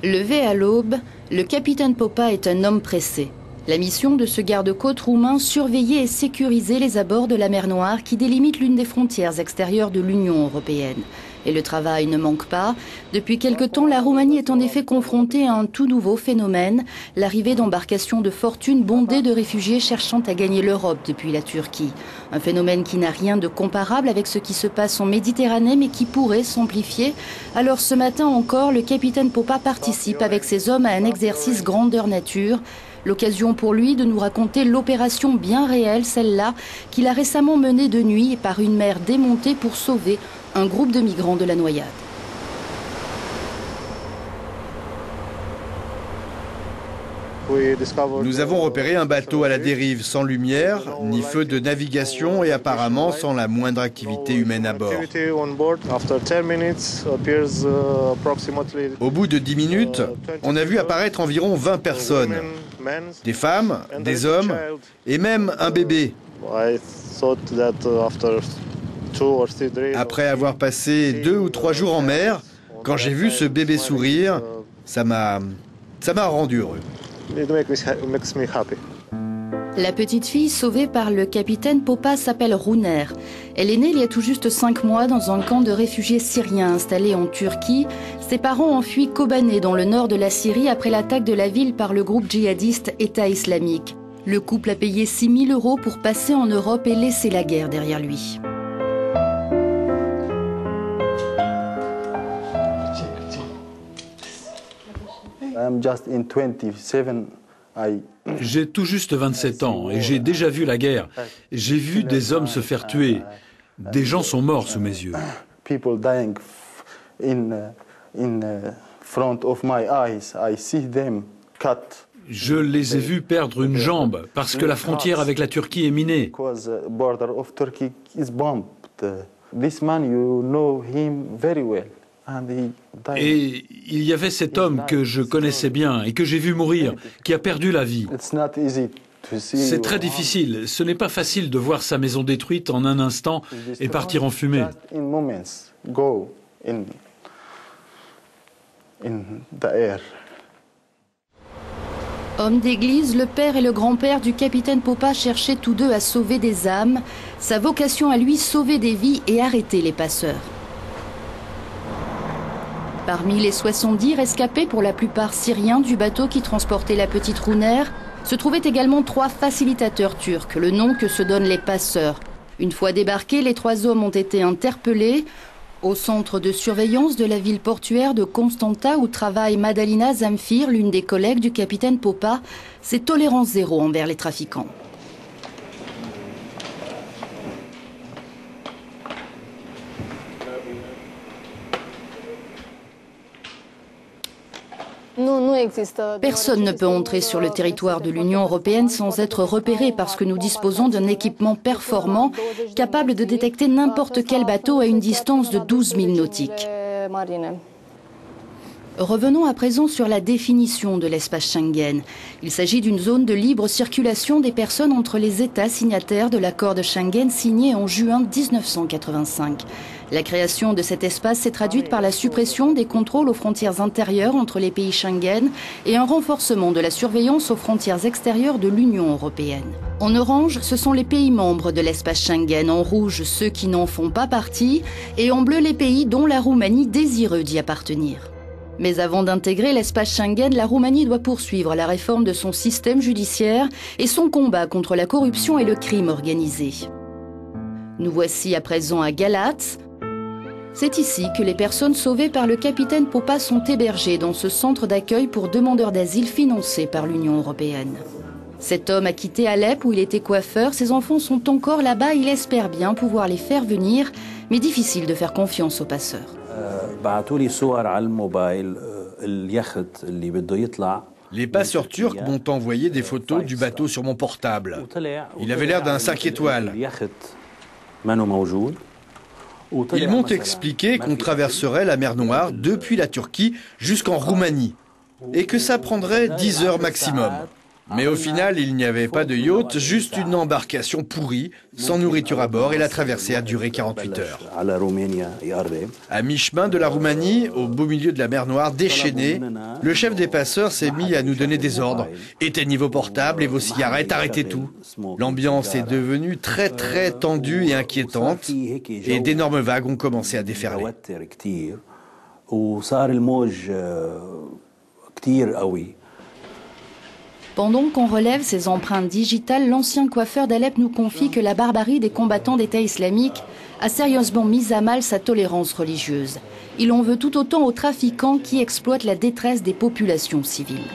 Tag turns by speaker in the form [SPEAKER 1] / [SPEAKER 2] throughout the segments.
[SPEAKER 1] Levé à l'aube, le capitaine Popa est un homme pressé. La mission de ce garde-côte roumain, surveiller et sécuriser les abords de la mer Noire qui délimite l'une des frontières extérieures de l'Union européenne. Et le travail ne manque pas. Depuis quelque temps, la Roumanie est en effet confrontée à un tout nouveau phénomène, l'arrivée d'embarcations de fortune bondées de réfugiés cherchant à gagner l'Europe depuis la Turquie. Un phénomène qui n'a rien de comparable avec ce qui se passe en Méditerranée, mais qui pourrait s'amplifier. Alors ce matin encore, le capitaine Popa participe avec ses hommes à un exercice grandeur nature. L'occasion pour lui de nous raconter l'opération bien réelle, celle-là, qu'il a récemment menée de nuit par une mer démontée pour sauver un groupe de migrants de la noyade.
[SPEAKER 2] Nous avons repéré un bateau à la dérive, sans lumière, ni feu de navigation et apparemment sans la moindre activité humaine à bord. Au bout de 10 minutes, on a vu apparaître environ 20 personnes. Des femmes, des hommes et même un bébé. Après avoir passé 2 ou 3 jours en mer, quand j'ai vu ce bébé sourire, ça m'a rendu heureux.
[SPEAKER 1] La petite fille sauvée par le capitaine Popa s'appelle Runer. Elle est née il y a tout juste 5 mois dans un camp de réfugiés syriens installé en Turquie. Ses parents ont fui Kobané dans le nord de la Syrie après l'attaque de la ville par le groupe djihadiste État islamique. Le couple a payé 6 000 € pour passer en Europe et laisser la guerre derrière lui.
[SPEAKER 3] J'ai tout juste 27 ans et j'ai déjà vu la guerre. J'ai vu des hommes se faire tuer. Des gens sont morts sous mes yeux. Je les ai vus perdre une jambe parce que la frontière avec la Turquie est minée. Et il y avait cet homme que je connaissais bien et que j'ai vu mourir, qui a perdu la vie. C'est très difficile. Ce n'est pas facile de voir sa maison détruite en un instant et partir en fumée.
[SPEAKER 1] Hommes d'église, le père et le grand-père du capitaine Popa cherchaient tous deux à sauver des âmes. Sa vocation à lui, sauver des vies et arrêter les passeurs. Parmi les 70 rescapés, pour la plupart syriens, du bateau qui transportait la petite Runer, se trouvaient également 3 facilitateurs turcs, le nom que se donnent les passeurs. Une fois débarqués, les 3 hommes ont été interpellés au centre de surveillance de la ville portuaire de Constanta où travaille Madalina Zamfir, l'une des collègues du capitaine Popa. C'est tolérance zéro envers les trafiquants. Personne ne peut entrer sur le territoire de l'Union européenne sans être repéré parce que nous disposons d'un équipement performant capable de détecter n'importe quel bateau à une distance de 12 000 nautiques. Revenons à présent sur la définition de l'espace Schengen. Il s'agit d'une zone de libre circulation des personnes entre les États signataires de l'accord de Schengen signé en juin 1985. La création de cet espace s'est traduite par la suppression des contrôles aux frontières intérieures entre les pays Schengen et un renforcement de la surveillance aux frontières extérieures de l'Union européenne. En orange, ce sont les pays membres de l'espace Schengen, en rouge ceux qui n'en font pas partie et en bleu les pays dont la Roumanie désireux d'y appartenir. Mais avant d'intégrer l'espace Schengen, la Roumanie doit poursuivre la réforme de son système judiciaire et son combat contre la corruption et le crime organisé. Nous voici à présent à Galate. C'est ici que les personnes sauvées par le capitaine Popa sont hébergées dans ce centre d'accueil pour demandeurs d'asile financé par l'Union européenne. Cet homme a quitté Alep où il était coiffeur. Ses enfants sont encore là-bas. Il espère bien pouvoir les faire venir, mais difficile de faire confiance aux passeurs.
[SPEAKER 2] Les passeurs turcs m'ont envoyé des photos du bateau sur mon portable. Il avait l'air d'un 5 étoiles. Ils m'ont expliqué qu'on traverserait la mer Noire depuis la Turquie jusqu'en Roumanie et que ça prendrait 10 heures maximum. Mais au final, il n'y avait pas de yacht, juste une embarcation pourrie, sans nourriture à bord, et la traversée a duré 48 heures. À mi-chemin de la Roumanie, au beau milieu de la mer Noire, déchaîné, le chef des passeurs s'est mis à nous donner des ordres. Éteignez vos portables et vos cigarettes, arrêtez tout. L'ambiance est devenue très tendue et inquiétante, et d'énormes vagues ont commencé à déferler.
[SPEAKER 1] Pendant qu'on relève ces empreintes digitales, l'ancien coiffeur d'Alep nous confie que la barbarie des combattants d'État islamique a sérieusement mis à mal sa tolérance religieuse. Il en veut tout autant aux trafiquants qui exploitent la détresse des populations civiles.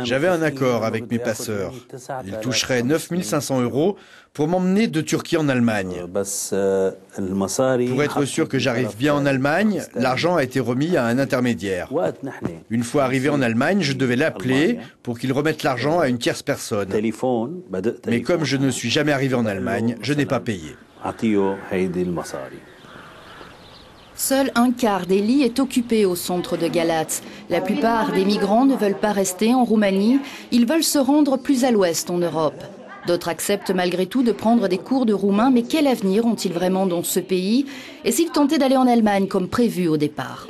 [SPEAKER 2] J'avais un accord avec mes passeurs. Ils toucheraient 9 500 € pour m'emmener de Turquie en Allemagne. Pour être sûr que j'arrive bien en Allemagne, l'argent a été remis à un intermédiaire. Une fois arrivé en Allemagne, je devais l'appeler pour qu'il remette l'argent à une tierce personne. Mais comme je ne suis jamais arrivé en Allemagne, je n'ai pas payé.
[SPEAKER 1] Seul un quart des lits est occupé au centre de Galați. La plupart des migrants ne veulent pas rester en Roumanie, ils veulent se rendre plus à l'ouest en Europe. D'autres acceptent malgré tout de prendre des cours de roumain, mais quel avenir ont-ils vraiment dans ce pays? Et s'ils tentaient d'aller en Allemagne comme prévu au départ?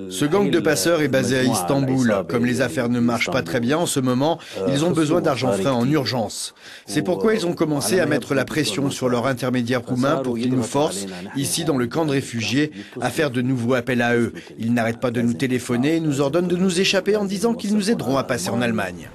[SPEAKER 2] Ce gang de passeurs est basé à Istanbul. Comme les affaires ne marchent pas très bien en ce moment, ils ont besoin d'argent frais en urgence. C'est pourquoi ils ont commencé à mettre la pression sur leur intermédiaire roumain pour qu'ils nous forcent, ici dans le camp de réfugiés, à faire de nouveaux appels à eux. Ils n'arrêtent pas de nous téléphoner et nous ordonnent de nous échapper en disant qu'ils nous aideront à passer en Allemagne.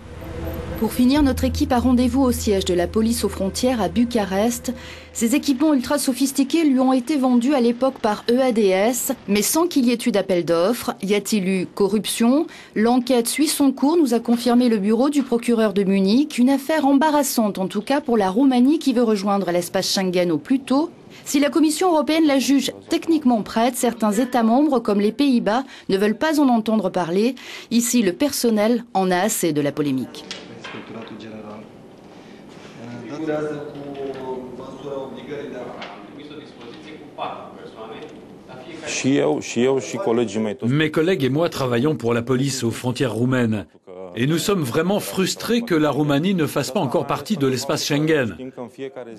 [SPEAKER 1] Pour finir, notre équipe a rendez-vous au siège de la police aux frontières à Bucarest. Ces équipements ultra sophistiqués lui ont été vendus à l'époque par EADS, mais sans qu'il y ait eu d'appel d'offres. Y a-t-il eu corruption? L'enquête suit son cours, nous a confirmé le bureau du procureur de Munich. Une affaire embarrassante en tout cas pour la Roumanie qui veut rejoindre l'espace Schengen au plus tôt. Si la Commission européenne la juge techniquement prête, certains États membres, comme les Pays-Bas, ne veulent pas en entendre parler. Ici, le personnel en a assez de la polémique.
[SPEAKER 3] Mes collègues et moi travaillons pour la police aux frontières roumaines. Et nous sommes vraiment frustrés que la Roumanie ne fasse pas encore partie de l'espace Schengen.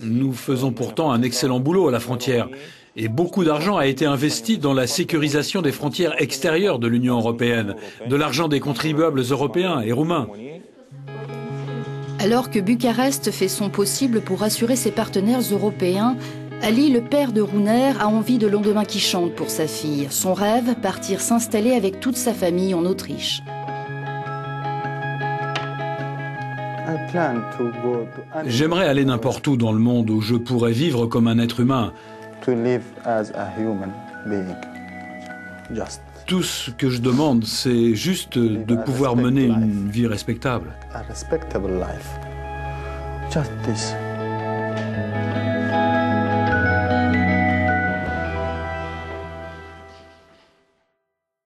[SPEAKER 3] Nous faisons pourtant un excellent boulot à la frontière. Et beaucoup d'argent a été investi dans la sécurisation des frontières extérieures de l'Union européenne, de l'argent des contribuables européens et roumains.
[SPEAKER 1] Alors que Bucarest fait son possible pour rassurer ses partenaires européens, Ali, le père de Runer, a envie de lendemain qui chante pour sa fille. Son rêve, partir s'installer avec toute sa famille en Autriche.
[SPEAKER 3] J'aimerais aller n'importe où dans le monde où je pourrais vivre comme un être humain. Tout ce que je demande, c'est juste de pouvoir mener une vie respectable.
[SPEAKER 4] Just this.